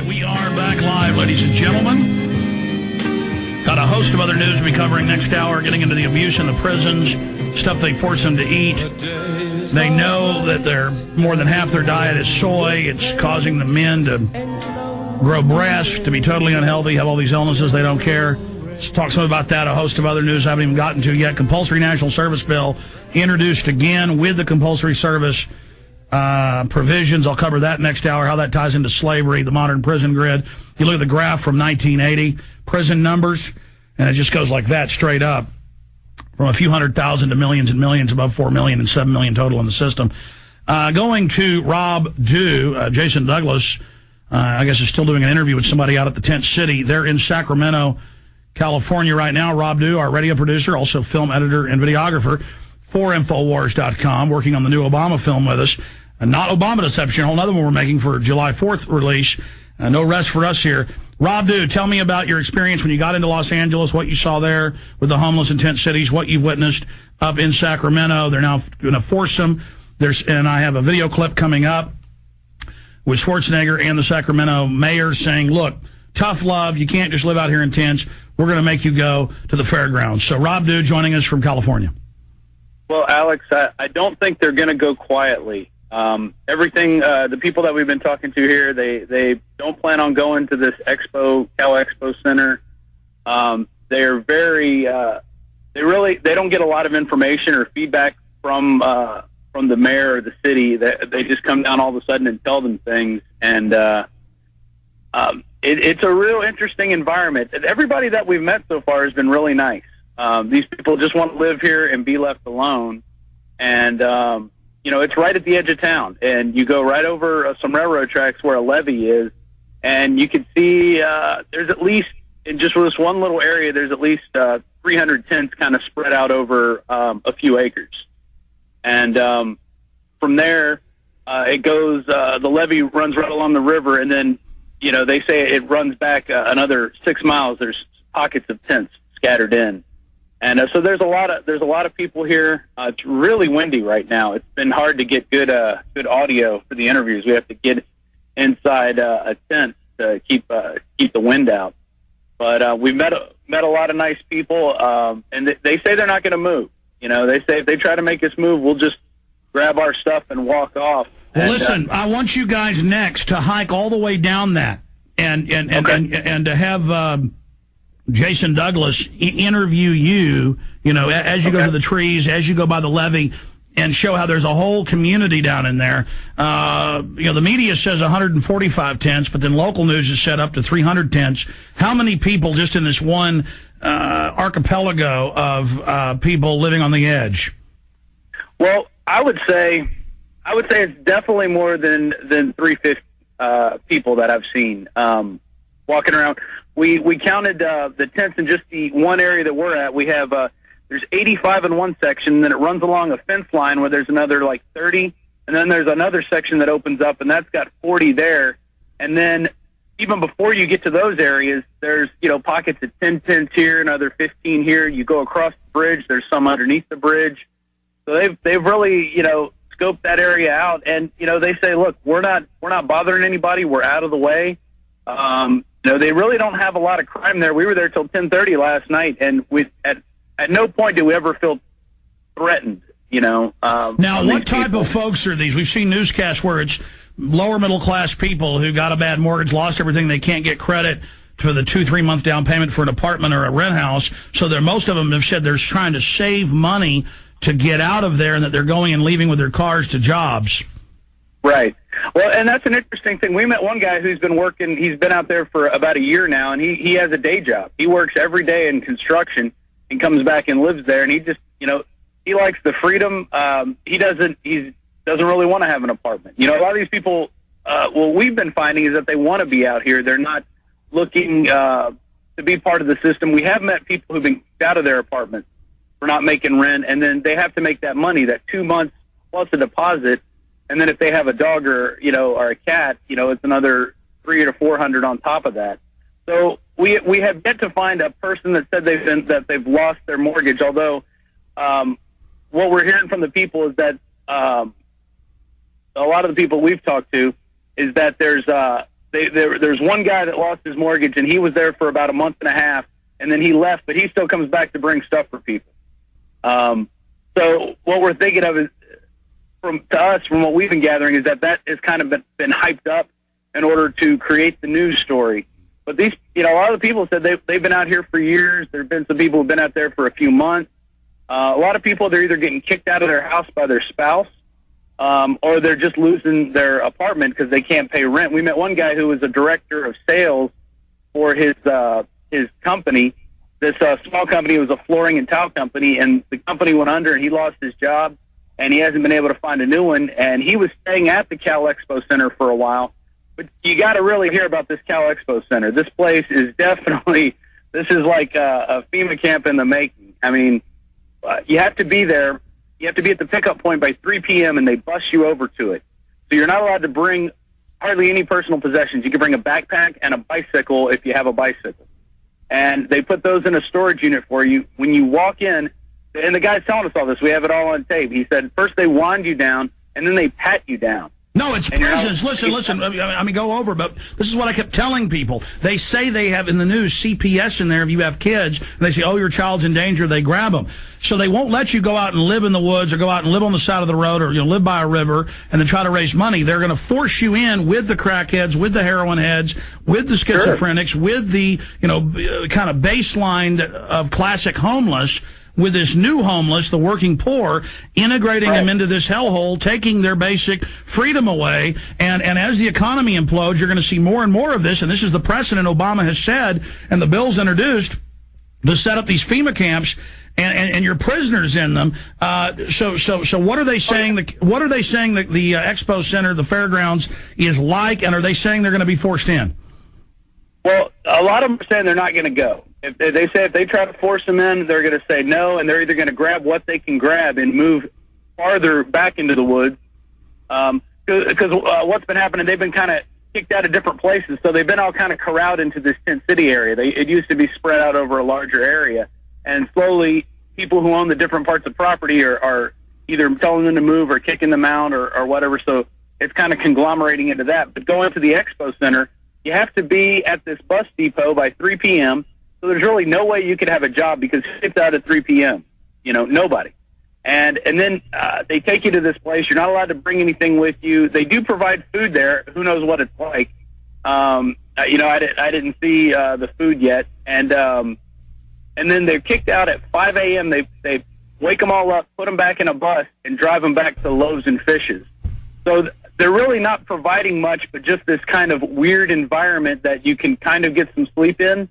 We are back live, ladies and gentlemen. Got a host of other news we'll be covering next hour, getting into the abuse in the prisons, stuff they force them to eat. They know that more than half their diet is soy. It's causing the men to grow breasts, to be totally unhealthy, have all these illnesses. They don't care. Let's talk some about that. A host of other news I haven't even gotten to yet. Compulsory National Service Bill introduced again with the compulsory service provisions. I'll cover that next hour, how that ties into slavery, the modern prison grid. You look at the graph from 1980, prison numbers, and it just goes like that straight up, from a few 100,000 to millions and millions, above 4 million and 7 million total in the system. Going to Rob Dew, Jason Douglas, I guess is still doing an interview with somebody out at the Tent City. They're in Sacramento, California right now. Rob Dew, our radio producer, also film editor and videographer for Infowars.com, working on the new Obama film with us. Not Obama Deception, a whole other one we're making for July 4th release. No rest for us here. Rob Dew, tell me about your experience when you got into Los Angeles, what you saw there with the homeless in tent cities, what you've witnessed up in Sacramento. They're now going to force them. And I have a video clip coming up with Schwarzenegger and the Sacramento mayor saying, look, tough love. You can't just live out here in tents. We're going to make you go to the fairgrounds. So Rob Dew joining us from California. Well, Alex, I don't think they're going to go quietly. Everything, the people that we've been talking to here, they don't plan on going to this Cal Expo Center. They're very, they don't get a lot of information or feedback from the mayor or the city. They just come down all of a sudden and tell them things. And, it's a real interesting environment. Everybody that we've met so far has been really nice. These people just want to live here and be left alone. And, it's right at the edge of town. And you go right over some railroad tracks where a levee is, and you can see there's at least, in just this one little area, there's at least 300 tents kind of spread out over a few acres. And from there, it goes, the levee runs right along the river, and then, they say it runs back another 6 miles. There's pockets of tents scattered in. And so there's a lot of people here. It's really windy right now. It's been hard to get good audio for the interviews. We have to get inside a tent to keep the wind out. But we've met a lot of nice people, and they say they're not going to move. They say if they try to make us move, we'll just grab our stuff and walk off. Well, listen, I want you guys next to hike all the way down that and to have Jason Douglas interview you, as you go to the trees, as you go by the levee, and show how there's a whole community down in there. The media says 145 tents, but then local news is set up to 300 tents. How many people just in this one archipelago of people living on the edge? Well, I would say it's definitely more than 350 people that I've seen walking around. We counted the tents in just the one area that we're at. We have there's 85 in one section, and then it runs along a fence line where there's another like 30, and then there's another section that opens up, and that's got 40 there. And then even before you get to those areas, there's pockets of 10 tents here, another 15 here. You go across the bridge, there's some underneath the bridge. So they've really scoped that area out, and they say, look, we're not bothering anybody. We're out of the way. They really don't have a lot of crime there. We were there till 10:30 last night, and at no point did we ever feel threatened. Now, what type of folks are these? We've seen newscasts where it's lower middle class people who got a bad mortgage, lost everything, they can't get credit for the 2-3 month down payment for an apartment or a rent house. So most of them have said they're trying to save money to get out of there, and that they're going and leaving with their cars to jobs. Right. Well, and that's an interesting thing. We met one guy who's been working. He's been out there for about a year now, and he has a day job. He works every day in construction and comes back and lives there. And he just, he likes the freedom. He doesn't really want to have an apartment. A lot of these people, what we've been finding is that they want to be out here. They're not looking to be part of the system. We have met people who've been kicked out of their apartments for not making rent, and then they have to make that money, that 2 months plus a deposit. And then if they have a dog or a cat, it's another $300 to $400 on top of that. So we have yet to find a person that said they've lost their mortgage. Although what we're hearing from the people is that a lot of the people we've talked to is that there's one guy that lost his mortgage, and he was there for about a month and a half, and then he left, but he still comes back to bring stuff for people. So what we're thinking of is, from what we've been gathering, is that has kind of been hyped up in order to create the news story. But these, a lot of the people said they've been out here for years. There have been some people who've been out there for a few months. A lot of people, they're either getting kicked out of their house by their spouse, or they're just losing their apartment because they can't pay rent. We met one guy who was a director of sales for his company. This small company was a flooring and tile company, and the company went under, and he lost his job, and he hasn't been able to find a new one. And he was staying at the Cal Expo Center for a while. But you got to really hear about this Cal Expo Center. This place is definitely, this is like a FEMA camp in the making. I mean, you have to be there. You have to be at the pickup point by 3 p.m., and they bus you over to it. So you're not allowed to bring hardly any personal possessions. You can bring a backpack and a bicycle if you have a bicycle. And they put those in a storage unit for you. When you walk in, and the guy's telling us all this, we have it all on tape. He said, first they wand you down, and then they pat you down. No, it's prisons. Listen. I mean, go over, but this is what I kept telling people. They say they have in the news CPS in there if you have kids. And they say, oh, your child's in danger. They grab them. So they won't let you go out and live in the woods or go out and live on the side of the road or live by a river and then try to raise money. They're going to force you in with the crackheads, with the heroin heads, with the schizophrenics, with the, kind of baseline of classic homeless, with this new homeless, the working poor, integrating them into this hellhole, taking their basic freedom away. And as the economy implodes, you're going to see more and more of this. And this is the precedent Obama has said, and the bill's introduced to set up these FEMA camps and your prisoners in them. So what are they saying? What are they saying that the Expo Center, the fairgrounds, is like? And are they saying they're going to be forced in? Well, a lot of them are saying they're not going to go. If they say if they try to force them in, they're going to say no, and they're either going to grab what they can grab and move farther back into the woods. Because what's been happening, they've been kind of kicked out of different places, so they've been all kind of corralled into this tent city area. It used to be spread out over a larger area, and slowly people who own the different parts of property are either telling them to move or kicking them out or whatever. So it's kind of conglomerating into that. But going to the Expo Center, you have to be at this bus depot by 3 p.m., so there's really no way you could have a job because it's out at 3 p.m. Nobody. And then they take you to this place. You're not allowed to bring anything with you. They do provide food there. Who knows what it's like? I didn't see the food yet. And then they're kicked out at 5 a.m. They wake them all up, put them back in a bus, and drive them back to Loaves and Fishes. So they're really not providing much, but just this kind of weird environment that you can kind of get some sleep in.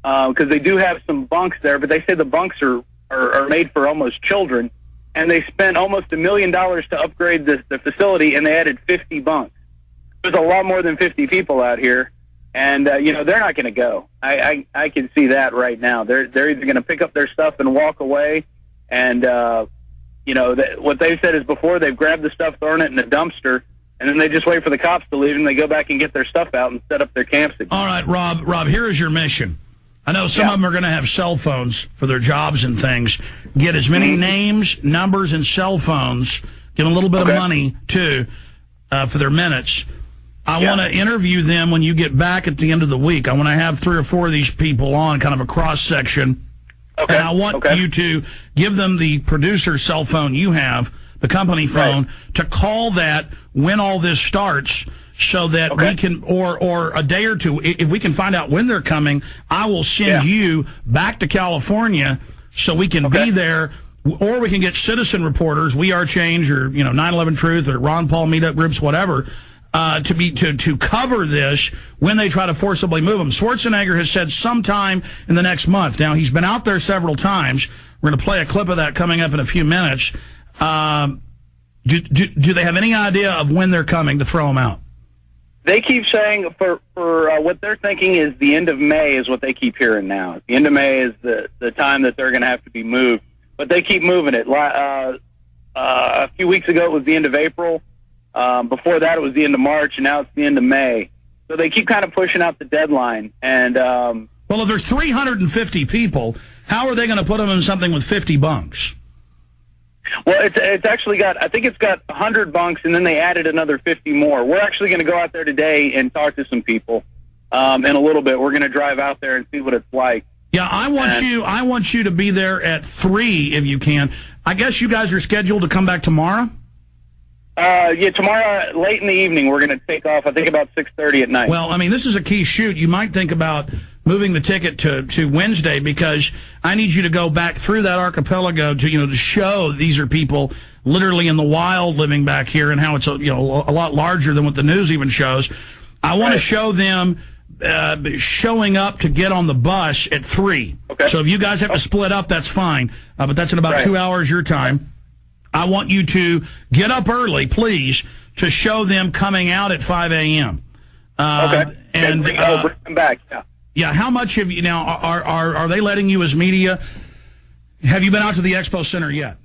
Because they do have some bunks there, but they say the bunks are made for almost children, and they spent almost $1 million to upgrade the facility, and they added 50 bunks. There's a lot more than 50 people out here, and they're not going to go. I can see that right now. They're either going to pick up their stuff and walk away, and what they've said is before they've grabbed the stuff, thrown it in a dumpster, and then they just wait for the cops to leave, and they go back and get their stuff out and set up their camps again. All right, Rob, here is your mission. I know some of them are going to have cell phones for their jobs and things. Get as many names, numbers, and cell phones. Get a little bit of money, too, for their minutes. I want to interview them when you get back at the end of the week. I want to have 3 or 4 of these people on, kind of a cross-section. Okay. And I want you to give them the producer cell phone you have, the company phone, to call that when all this starts, so that we can, or a day or two, if we can find out when they're coming, I will send you back to California so we can be there, or we can get citizen reporters, We Are Change, or 9/11 Truth, or Ron Paul meetup groups, whatever, to cover this when they try to forcibly move them. Schwarzenegger has said sometime in the next month. Now, he's been out there several times. We're going to play a clip of that coming up in a few minutes. Do they have any idea of when they're coming to throw them out? They keep saying for what they're thinking is the end of May is what they keep hearing now. The end of May is the time that they're going to have to be moved. But they keep moving it. A few weeks ago it was the end of April. Before that it was the end of March, and now it's the end of May. So they keep kind of pushing out the deadline. And well, if there's 350 people, how are they going to put them in something with 50 bunks? Well, it's actually got, I think it's got 100 bunks, and then they added another 50 more. We're actually going to go out there today and talk to some people in a little bit. We're going to drive out there and see what it's like. Yeah, I want you to be there at 3 if you can. I guess you guys are scheduled to come back tomorrow? Yeah, tomorrow late in the evening we're going to take off. I think about 6:30 at night. Well, I mean, this is a key shoot. You might think about moving the ticket to Wednesday, because I need you to go back through that archipelago to show these are people literally in the wild living back here, and how it's a lot larger than what the news even shows. I want to show them showing up to get on the bus at 3. Okay. So if you guys have to split up, that's fine. But that's in about 2 hours your time. I want you to get up early, please, to show them coming out at 5 a.m. Okay. And bring them back. Yeah. Yeah. How much have you now? Are they letting you as media? Have you been out to the Expo Center yet?